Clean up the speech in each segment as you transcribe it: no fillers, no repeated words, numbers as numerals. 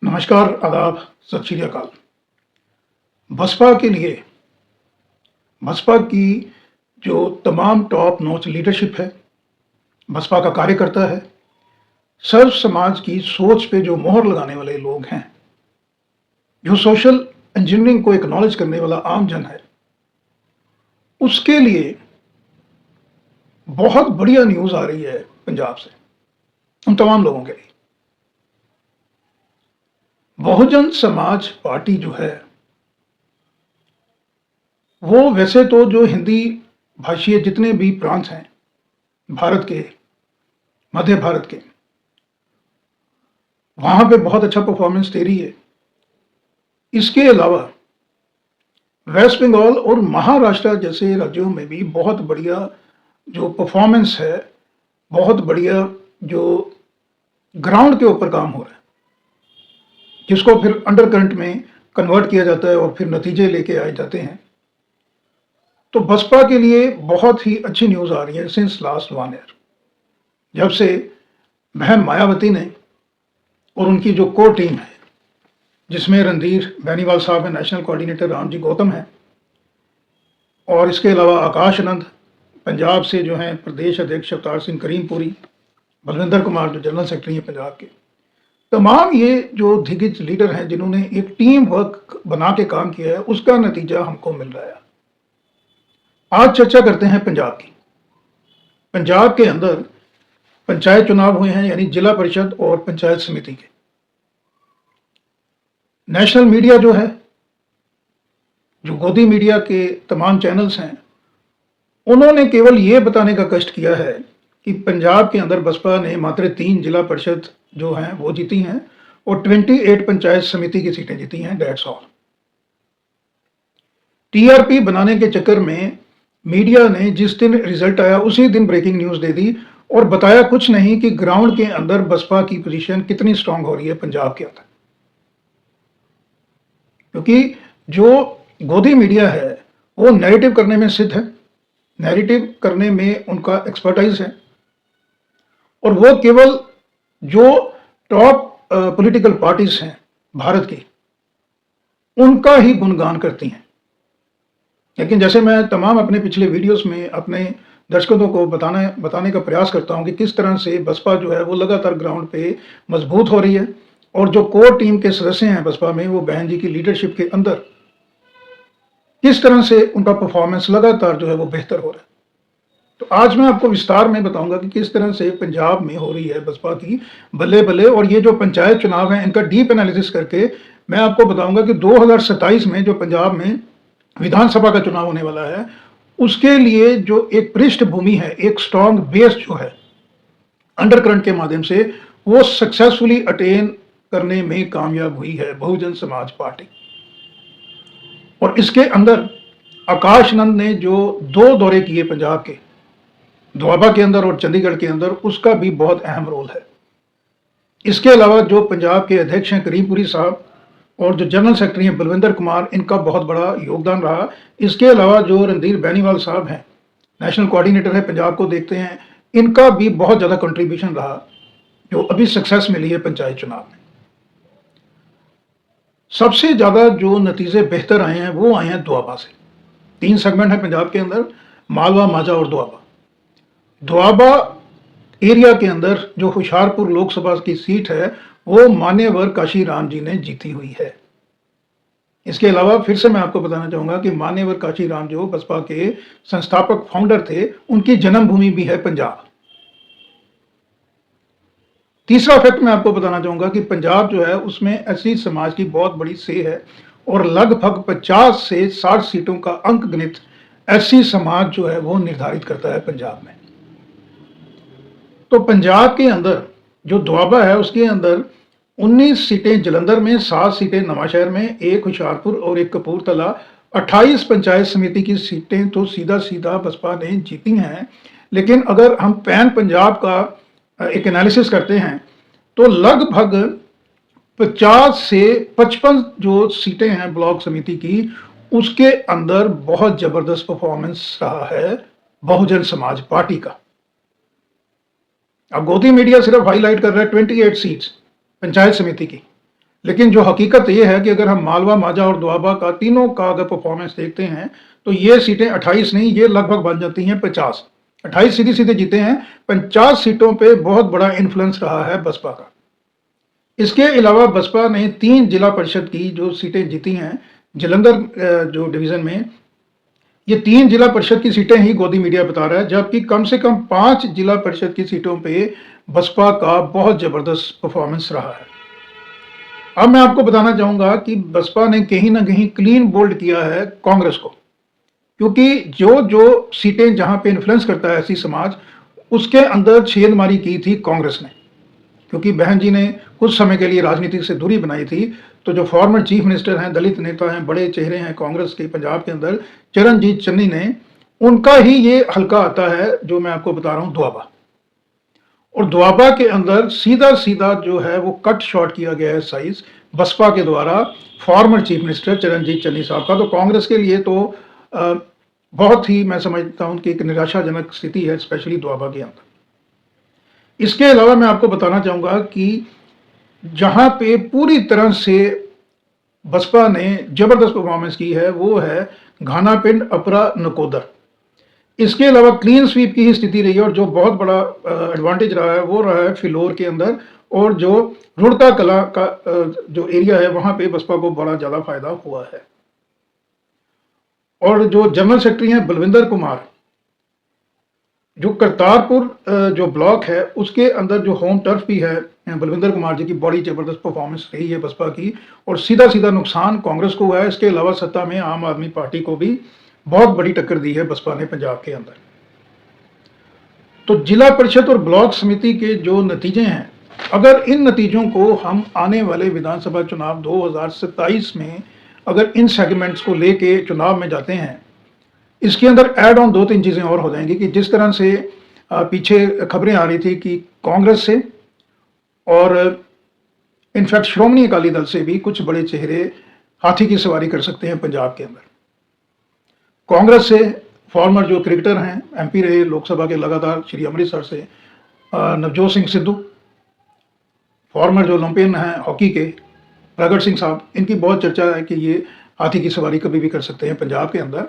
नमस्कार, आदाब, सत श्री अकाल। बसपा के लिए बसपा की जो तमाम टॉप नॉच लीडरशिप है, बसपा का कार्यकर्ता है, सर्व समाज की सोच पे जो मोहर लगाने वाले लोग हैं, जो सोशल इंजीनियरिंग को एक्नॉलेज करने वाला आम जन है, उसके लिए बहुत बढ़िया न्यूज़ आ रही है पंजाब से, उन तमाम लोगों के लिए। बहुजन समाज पार्टी जो है, वो वैसे तो जो हिंदी भाषीय जितने भी प्रांत हैं भारत के, मध्य भारत के, वहां पे बहुत अच्छा परफॉर्मेंस दे रही है। इसके अलावा वेस्ट बंगाल और महाराष्ट्र जैसे राज्यों में भी बहुत बढ़िया जो परफॉर्मेंस है, बहुत बढ़िया जो ग्राउंड के ऊपर काम हो रहा है, जिसको फिर अंडर करंट में कन्वर्ट किया जाता है और फिर नतीजे लेके आए जाते हैं। तो बसपा के लिए बहुत ही अच्छी न्यूज़ आ रही है सिंस लास्ट 1 ईयर, जब से बहन मायावती ने और उनकी जो कोर टीम है, जिसमें रणधीर बेनीवाल साहब है, नेशनल कोऑर्डिनेटर रामजी गौतम है, और इसके अलावा आकाश आनंद पंजाब से जो हैं प्रदेश अध्यक्ष अवतार सिंह करीमपुरी, बलविंदर कुमार जो जनरल सेक्रेटरी हैं पंजाब के, तमाम ये जो दिग्गज लीडर हैं जिन्होंने एक टीम वर्क बना के काम किया है, उसका नतीजा हमको मिल रहा है। आज चर्चा करते हैं पंजाब की। पंजाब के अंदर पंचायत चुनाव हुए हैं, यानी जिला परिषद और पंचायत समिति के। नेशनल मीडिया जो है, जो गोदी मीडिया के तमाम चैनल्स हैं, उन्होंने केवल ये बताने का कष्ट किया है कि पंजाब के अंदर बसपा ने मात्र 3 जिला परिषद जो हैं वो जीती हैं और 28 पंचायत समिति की सीटें जीती हैं, दैट्स ऑल। टीआरपी बनाने के चक्कर में मीडिया ने जिस दिन रिजल्ट आया उसी दिन ब्रेकिंग न्यूज़ दे दी और बताया कुछ नहीं कि ग्राउंड के अंदर बसपा की पोजीशन कितनी स्ट्रांग हो रही है पंजाब के अंदर। क्योंकि जो गोदी मीडिया है वो नैरेटिव करने में सिद्ध है, नैरेटिव करने में उनका एक्सपर्टाइज है, और वो केवल जो टॉप पॉलिटिकल पार्टीज हैं भारत की, उनका ही गुणगान करती हैं। लेकिन जैसे मैं तमाम अपने पिछले वीडियोस में अपने दर्शकों को बताने का प्रयास करता हूं कि किस तरह से बसपा जो है वो लगातार ग्राउंड पे मजबूत हो रही है, और जो कोर टीम के सदस्य हैं बसपा में, वो बहन जी की लीडरशिप के अंदर किस तरह से उनका परफॉर्मेंस लगातार जो है वो बेहतर हो रहा है। तो आज मैं आपको विस्तार में बताऊंगा कि किस तरह से पंजाब में हो रही है बसपा की बल्ले बल्ले, और ये जो पंचायत चुनाव है इनका डीप एनालिसिस करके मैं आपको बताऊंगा कि 2027 में जो पंजाब में विधानसभा का चुनाव होने वाला है, उसके लिए जो एक पृष्ठभूमि है, एक स्ट्रॉन्ग बेस जो है अंडर करंट के माध्यम से, वो सक्सेसफुली अटेन करने में कामयाब हुई है बहुजन समाज पार्टी। और इसके अंदर आकाश आनंद ने जो 2 दौरे किए पंजाब के, दोआबा के अंदर और चंडीगढ़ के अंदर, उसका भी बहुत अहम रोल है। इसके अलावा जो पंजाब के अध्यक्ष हैं करीमपुरी साहब और जो जनरल सेक्रेटरी हैं बलविंदर कुमार, इनका बहुत बड़ा योगदान रहा। इसके अलावा जो रणधीर बेनीवाल साहब हैं, नेशनल कोऑर्डिनेटर है पंजाब को देखते हैं, इनका भी बहुत ज़्यादा कंट्रीब्यूशन रहा जो अभी सक्सेस मिली है पंचायत चुनाव में। सबसे ज़्यादा जो नतीजे बेहतर आए हैं वो आए हैं दोआबा से। 3 सेगमेंट है पंजाब के अंदर, मालवा, माझा और दोआबा। दोआबा एरिया के अंदर जो होशियारपुर लोकसभा की सीट है वो मान्यवर काशीराम जी ने जीती हुई है। इसके अलावा फिर से मैं आपको बताना चाहूंगा कि मान्यवर काशीराम जो बसपा के संस्थापक फाउंडर थे, उनकी जन्मभूमि भी है पंजाब। तीसरा फैक्ट मैं आपको बताना चाहूंगा कि पंजाब जो है उसमें एससी समाज की बहुत बड़ी से है, और लगभग 50 से 60 सीटों का अंक गणित एससी समाज जो है वो निर्धारित करता है पंजाब में। तो पंजाब के अंदर जो दोआबा है उसके अंदर 19 सीटें जलंधर में, 7 सीटें नवांशहर में, 1 होशियारपुर और 1 कपूरथला, 28 पंचायत समिति की सीटें तो सीधा सीधा बसपा ने जीती हैं। लेकिन अगर हम पैन पंजाब का एक एनालिसिस करते हैं तो लगभग 50 से 55 जो सीटें हैं ब्लॉक समिति की, उसके अंदर बहुत जबरदस्त परफॉर्मेंस रहा है बहुजन समाज पार्टी का। अब गोदी मीडिया सिर्फ हाईलाइट कर रहा है 28 सीट्स पंचायत समिति की, लेकिन जो हकीकत ये है कि अगर हम मालवा, माझा और दोआबा का तीनों का अगर परफॉर्मेंस देखते हैं तो ये सीटें 28 नहीं, ये लगभग बन जाती हैं 50। 28 सीधे-सीधे जीते हैं, 50 सीटों पे बहुत बड़ा इन्फ्लुएंस रहा है बसपा का। इसके अलावा बसपा ने 3 जिला परिषद की जो सीटें जीती हैं, जालंधर जो डिवीज़न में, ये 3 जिला परिषद की सीटें ही गोदी मीडिया बता रहा है, जबकि कम से कम 5 जिला परिषद की सीटों पे बसपा का बहुत ज़बरदस्त परफॉर्मेंस रहा है। अब मैं आपको बताना चाहूँगा कि बसपा ने कहीं न कहीं क्लीन बोल्ड किया है कांग्रेस को, क्योंकि जो सीटें जहाँ पे इन्फ्लुएंस करता है एससी समाज, उसके अंदर छेदमारी की थी कांग्रेस ने। क्योंकि बहन जी ने कुछ समय के लिए राजनीति से दूरी बनाई थी, तो जो फॉर्मर चीफ मिनिस्टर हैं, दलित नेता हैं, बड़े चेहरे हैं कांग्रेस के पंजाब के अंदर, चरणजीत चन्नी ने, उनका ही ये हल्का आता है जो मैं आपको बता रहा हूँ, दोआबा। और दोआबा के अंदर सीधा-सीधा जो है वो कट शॉट किया गया है साइज़ बसपा के द्वारा former chief minister Charanjit Channi साहब का। तो कांग्रेस के लिए तो अ, बहुत ही मैं समझता हूँ कि एक निराशाजनक स्थिति है, स्पेशली दोआबा के अंदर। इसके अलावा मैं आपको बताना चाहूँगा कि जहाँ पे पूरी तरह से बसपा ने ज़बरदस्त परफॉर्मेंस की है, वो है घानापिंड, अपरा, नकोदर। इसके अलावा क्लीन स्वीप की ही स्थिति रही है, और जो बहुत बड़ा एडवांटेज रहा है वो रहा है फिलौर के अंदर, और जो रुड़का कला का जो एरिया है वहाँ पे बसपा को बड़ा ज़्यादा फायदा हुआ है। और जो जनरल सेक्रेटरी हैं बलविंदर कुमार, जो करतारपुर जो ब्लॉक है उसके अंदर जो होम टर्फ भी है, बलविंदर कुमार जी की बड़ी ज़बरदस्त परफॉर्मेंस रही है बसपा की, और सीधा-सीधा नुकसान कांग्रेस को हुआ है। इसके अलावा सत्ता में आम आदमी पार्टी को भी बहुत बड़ी टक्कर दी है बसपा ने पंजाब के अंदर। तो जिला परिषद और ब्लॉक समिति के जो नतीजे हैं, अगर इन नतीजों को हम आने वाले विधानसभा चुनाव 2027 में अगर इन सेगमेंट्स को लेके चुनाव में जाते हैं, इसके अंदर ऐड ऑन 2-3 चीज़ें और हो जाएंगी कि जिस तरह से पीछे खबरें आ रही थी कि कांग्रेस से और इनफैक्ट श्रोमणी अकाली दल से भी कुछ बड़े चेहरे हाथी की सवारी कर सकते हैं पंजाब के अंदर। कांग्रेस से फॉर्मर जो क्रिकेटर हैं, एमपी रहे लोकसभा के लगातार, श्री अमृतसर से नवजोत सिंह सिद्धू, फॉर्मर जो ओलंपियन हैं हॉकी के प्रगट सिंह साहब, इनकी बहुत चर्चा है कि ये हाथी की सवारी कभी भी कर सकते हैं पंजाब के अंदर।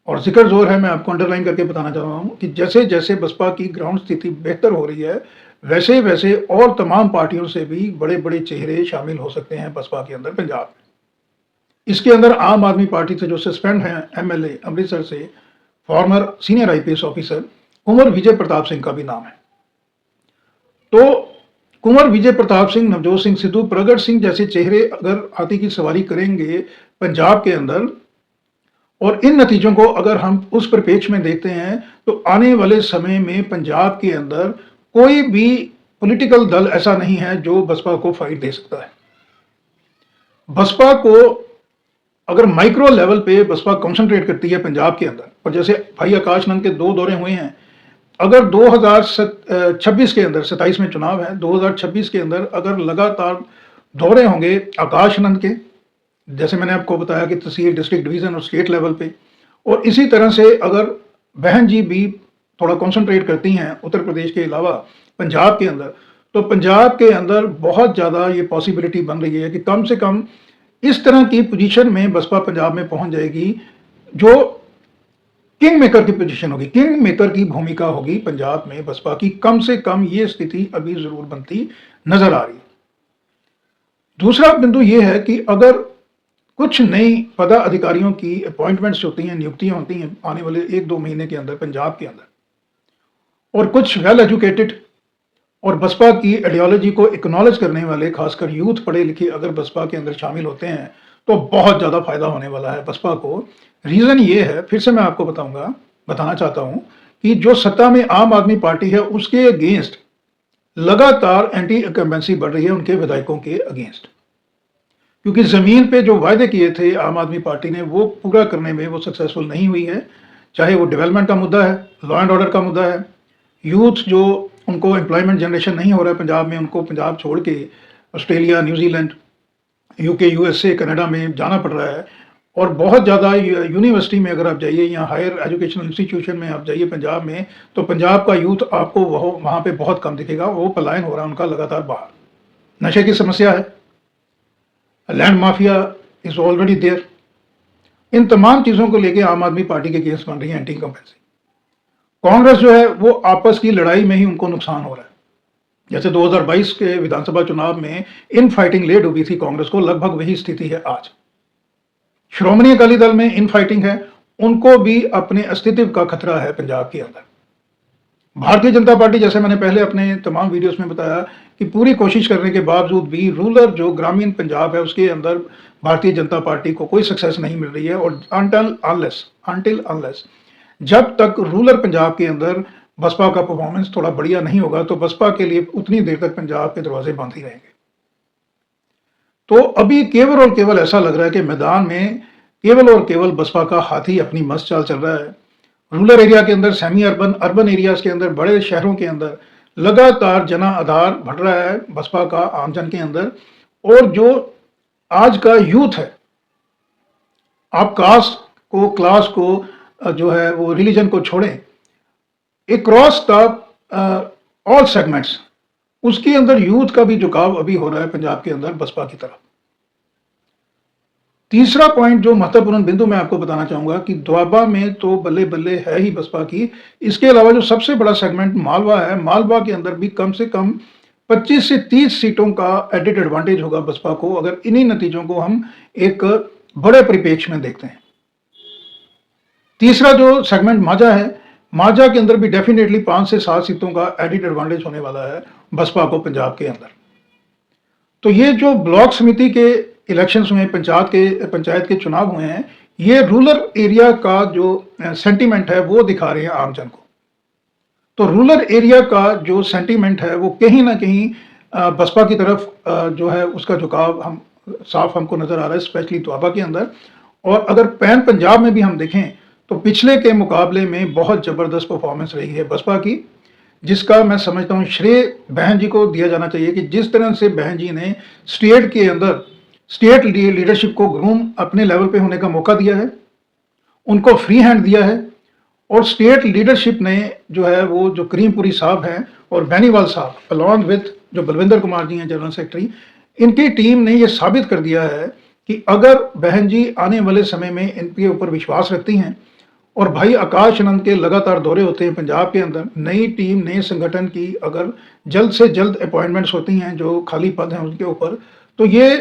और जिक्र जोर है, मैं आपको अंडरलाइन करके बताना चाह रहा हूँ कि जैसे जैसे बसपा की ग्राउंड स्थिति बेहतर हो रही है, वैसे वैसे और तमाम पार्टियों से भी बड़े बड़े चेहरे शामिल हो सकते हैं बसपा के अंदर पंजाब में। इसके अंदर आम आदमी पार्टी से जो सस्पेंड हैं एमएलए अमृतसर से, farmer senior IPS officer Kunwar Vijay Pratap Singh का भी नाम है। तो कुंवर विजय प्रताप सिंह, नवजोत सिंह सिद्धू, प्रगट सिंह जैसे चेहरे अगर हाथी की सवारी करेंगे पंजाब के अंदर, और इन नतीजों को अगर हम उस परिप्रेक्ष्य में देखते हैं, तो आने वाले समय में पंजाब के अंदर कोई भी पॉलिटिकल दल ऐसा नहीं है जो बसपा को फाइट दे सकता है। बसपा को अगर माइक्रो लेवल पे बसपा कंसंट्रेट करती है पंजाब के अंदर, और जैसे भाई आकाश नंद के 2 दौरे हुए हैं, अगर 2026 के अंदर, 27 में चुनाव है, 2026 के अंदर अगर लगातार दौरे होंगे आकाश नंद के, जैसे मैंने आपको बताया कि तहसील, डिस्ट्रिक्ट, डिवीज़न और स्टेट लेवल पे, और इसी तरह से अगर बहन जी भी थोड़ा कंसंट्रेट करती हैं उत्तर प्रदेश के अलावा पंजाब के अंदर, तो पंजाब के अंदर बहुत ज़्यादा ये पॉसिबिलिटी बन रही है कि कम से कम इस तरह की पोजीशन में बसपा पंजाब में पहुंच जाएगी जो किंग मेकर की पोजीशन होगी, किंग मेकर की भूमिका होगी पंजाब में बसपा की। कम से कम ये स्थिति अभी जरूर बनती नजर आ रही है। दूसरा बिंदु ये है कि अगर कुछ नई पदाधिकारियों की अपॉइंटमेंट्स होती हैं, नियुक्तियां होती हैं आने वाले 1-2 महीने के अंदर पंजाब के अंदर, और कुछ वेल एजुकेटेड और बसपा की आइडियोलॉजी को एक्नॉलेज करने वाले, खासकर यूथ पढ़े लिखे अगर बसपा के अंदर शामिल होते हैं, तो बहुत ज़्यादा फायदा होने वाला है बसपा को। रीज़न ये है, फिर से मैं आपको बताना चाहता हूँ कि जो सत्ता में आम आदमी पार्टी है उसके अगेंस्ट लगातार एंटी इनकम्बेंसी बढ़ रही है, उनके विधायकों के अगेंस्ट, क्योंकि ज़मीन पे जो वायदे किए थे आम आदमी पार्टी ने वो पूरा करने में वो सक्सेसफुल नहीं हुई है। चाहे वो डेवलपमेंट का मुद्दा है, लॉ एंड ऑर्डर का मुद्दा है, यूथ जो उनको एम्प्लॉयमेंट जनरेशन नहीं हो रहा है पंजाब में, उनको पंजाब छोड़ के Australia, New Zealand, UK, USA, Canada में जाना पड़ रहा है। और बहुत ज़्यादा यूनिवर्सिटी में अगर आप जाइए या हायर एजुकेशनल इंस्टीट्यूशन में आप जाइए पंजाब में, तो पंजाब का यूथ आपको वहाँ पे बहुत कम दिखेगा, वो पलायन हो रहा है उनका लगातार बाहर। नशे की समस्या है, land mafia is already there. इन तमाम चीज़ों को लेकर आम आदमी पार्टी के केस बन रही है एंटी इंकम्बेंसी। कांग्रेस जो है वो आपस की लड़ाई में ही उनको नुकसान हो रहा है। जैसे 2022 के विधानसभा चुनाव में इन फाइटिंग ले डूबी थी कांग्रेस को, लगभग वही स्थिति है आज। श्रोमणी अकाली दल में इन फाइटिंग है, उनको भी अपने अस्तित्व का खतरा है पंजाब के अंदर। भारतीय जनता पार्टी, जैसे मैंने पहले अपने तमाम वीडियोस में बताया, कि पूरी कोशिश करने के बावजूद भी रूरल जो ग्रामीण पंजाब है उसके अंदर भारतीय जनता पार्टी को कोई सक्सेस नहीं मिल रही है। और अनटिल अनलेस जब तक रूरल पंजाब के अंदर बसपा का परफॉर्मेंस थोड़ा बढ़िया नहीं होगा तो बसपा के लिए उतनी देर तक पंजाब के दरवाजे बंद ही रहेंगे। तो अभी केवल और केवल ऐसा लग रहा है कि मैदान में केवल और केवल बसपा का हाथी अपनी मस्त चाल चल रहा है। रूरल एरिया के अंदर, सेमी अर्बन, अर्बन एरियाज के अंदर, बड़े शहरों के अंदर लगातार जना आधार बढ़ रहा है बसपा का आमजन के अंदर। और जो आज का यूथ है, आप कास्ट को, क्लास को, जो है वो रिलीजन को छोड़ें, अक्रॉस द ऑल सेगमेंट्स, उसके अंदर यूथ का भी झुकाव अभी हो रहा है पंजाब के अंदर बसपा की तरफ। तीसरा पॉइंट जो महत्वपूर्ण बिंदु मैं आपको बताना चाहूंगा कि दोआबा में तो बल्ले बल्ले है ही बसपा की। इसके अलावा जो सबसे बड़ा सेगमेंट मालवा है, मालवा के अंदर भी कम से कम 25 से 30 सीटों का एडिड एडवांटेज होगा बसपा को, अगर इन्हीं नतीजों को हम एक बड़े परिप्रेक्ष्य में देखते हैं। तीसरा जो सेगमेंट माझा है, माझा के अंदर भी डेफिनेटली 5 से 7 सीटों का एडिड एडवांटेज होने वाला है बसपा को पंजाब के अंदर। तो ये जो ब्लॉक समिति के इलेक्शंस हुए, पंचायत के चुनाव हुए हैं, ये रूरल एरिया का जो सेंटीमेंट है वो दिखा रहे हैं आमजन को। तो रूरल एरिया का जो सेंटीमेंट है वो कहीं ना कहीं बसपा की तरफ जो है उसका झुकाव हम साफ हमको नजर आ रहा है, स्पेशली दोआबा के अंदर। और अगर पैन पंजाब में भी हम देखें तो पिछले के मुकाबले में बहुत जबरदस्त परफॉर्मेंस रही है बसपा की, जिसका मैं समझता हूँ श्रेय बहन जी को दिया जाना चाहिए कि जिस तरह से बहन जी ने स्टेट के अंदर स्टेट लीडरशिप को ग्रूम अपने लेवल पे होने का मौका दिया है, उनको फ्री हैंड दिया है। और स्टेट लीडरशिप ने जो है वो जो करीमपुरी साहब हैं और बेनीवाल साहब अलॉन्ग विथ जो बलविंदर कुमार जी हैं जनरल सेक्रेटरी, इनकी टीम ने ये साबित कर दिया है कि अगर बहन जी आने वाले समय में इनके ऊपर विश्वास रखती हैं और भाई आकाश आनंद के लगातार दौरे होते हैं पंजाब के अंदर, नई टीम, नए संगठन की अगर जल्द से जल्द अपॉइंटमेंट्स होती हैं जो खाली पद हैं उनके ऊपर, तो ये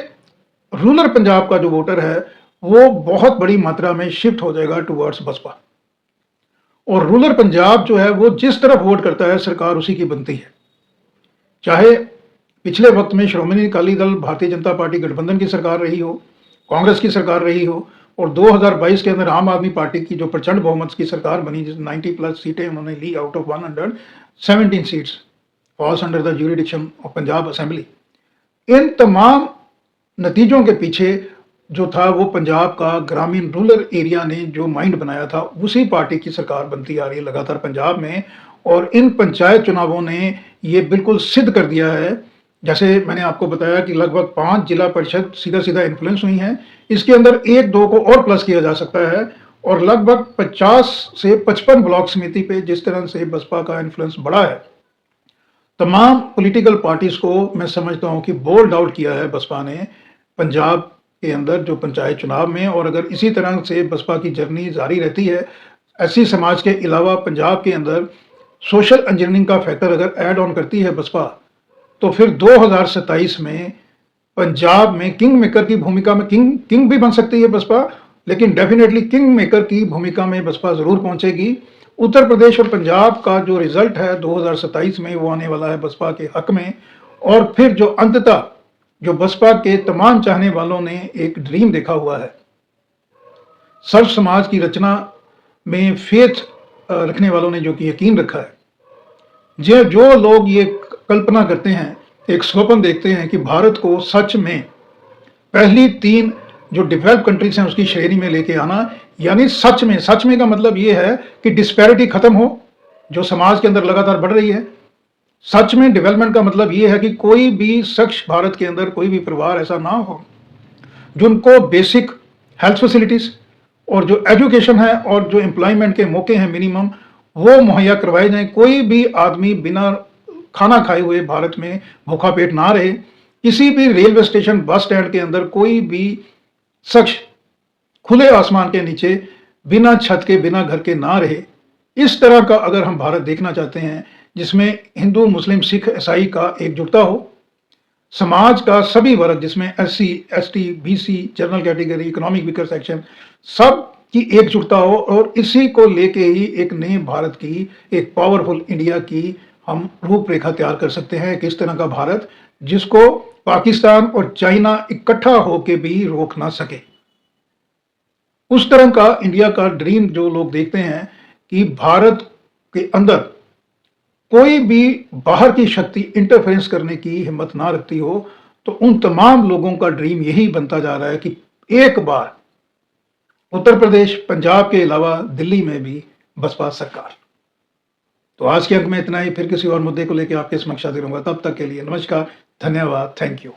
रूरल पंजाब का जो वोटर है वो बहुत बड़ी मात्रा में शिफ्ट हो जाएगा टुवर्ड्स बसपा। और रूरल पंजाब जो है वो जिस तरफ वोट करता है सरकार उसी की बनती है। चाहे पिछले वक्त में श्रोमणी अकाली दल, भारतीय जनता पार्टी गठबंधन की सरकार रही हो, कांग्रेस की सरकार रही हो, और 2022 के अंदर आम आदमी पार्टी की जो प्रचंड बहुमत की सरकार बनी, जिस 90+ सीटें उन्होंने ली out of 117 seats falls under the jurisdiction of Punjab assembly. इन तमाम नतीजों के पीछे जो था वो पंजाब का ग्रामीण रूरल एरिया ने जो माइंड बनाया था, उसी पार्टी की सरकार बनती आ रही है लगातार पंजाब में। और इन पंचायत चुनावों ने ये बिल्कुल सिद्ध कर दिया है। जैसे मैंने आपको बताया कि लगभग 5 जिला परिषद सीधा सीधा इन्फ्लुएंस हुई हैं, इसके अंदर 1-2 को और प्लस किया जा सकता है। और लगभग 50 से 55 ब्लॉक समिति पे जिस तरह से बसपा का इन्फ्लुएंस बढ़ा है, तमाम पॉलिटिकल पार्टीज को मैं समझता हूं कि बोल्ड आउट किया है बसपा ने पंजाब के अंदर जो पंचायत चुनाव में। और अगर इसी तरह से बसपा की जर्नी जारी रहती है, ऐसी समाज के अलावा पंजाब के अंदर सोशल इंजीनियरिंग का फैक्टर अगर ऐड ऑन करती है बसपा, तो फिर 2027 में पंजाब में किंग मेकर की भूमिका में किंग भी बन सकती है बसपा, लेकिन डेफिनेटली किंग मेकर की भूमिका में बसपा जरूर पहुंचेगी। उत्तर प्रदेश और पंजाब का जो रिजल्ट है 2027 में वो आने वाला है बसपा के हक में। और फिर जो अंततः जो बसपा के तमाम चाहने वालों ने एक ड्रीम देखा हुआ है, सर्व समाज की रचना में फेथ रखने वालों ने जो कि यकीन रखा है, जो लोग ये कल्पना करते हैं, एक स्वप्न देखते हैं कि भारत को सच में पहली 3 जो डेवलप कंट्रीज हैं उसकी श्रेणी में लेके आना, यानी सच में का मतलब ये है कि डिस्पैरिटी खत्म हो जो समाज के अंदर लगातार बढ़ रही है। सच में डेवलपमेंट का मतलब ये है कि कोई भी शख्स भारत के अंदर, कोई भी परिवार ऐसा ना हो जिनको बेसिक हेल्थ फैसिलिटीज और जो एजुकेशन है और जो एम्प्लॉयमेंट के मौके हैं मिनिमम, वो मुहैया करवाए जाएं। कोई भी आदमी बिना खाना खाए हुए भारत में भूखा पेट ना रहे। किसी भी रेलवे स्टेशन, बस स्टैंड के अंदर कोई भी शख्स खुले आसमान के नीचे बिना छत के, बिना घर के ना रहे। इस तरह का अगर हम भारत देखना चाहते हैं जिसमें हिंदू, मुस्लिम, सिख, ईसाई का एकजुटता हो, समाज का सभी वर्ग जिसमें SC, ST, BC, general category, economic weaker section, सब की एकजुटता हो, और इसी को लेके ही एक नए भारत की, एक पावरफुल इंडिया की हम रूपरेखा तैयार कर सकते हैं। किस तरह का भारत जिसको पाकिस्तान और चाइना इकट्ठा होके भी रोक ना सके। उस तरह का इंडिया का ड्रीम जो लोग देखते हैं कि भारत के अंदर कोई भी बाहर की शक्ति इंटरफेरेंस करने की हिम्मत ना रखती हो, तो उन तमाम लोगों का ड्रीम यही बनता जा रहा है कि एक बार उत्तर प्रदेश, पंजाब के अलावा दिल्ली में भी बसपा सरकार। तो आज के अंक में इतना ही, फिर किसी और मुद्दे को लेकर आपके समक्ष हाजिर होऊंगा। तब तक के लिए नमस्कार, धन्यवाद, थैंक यू।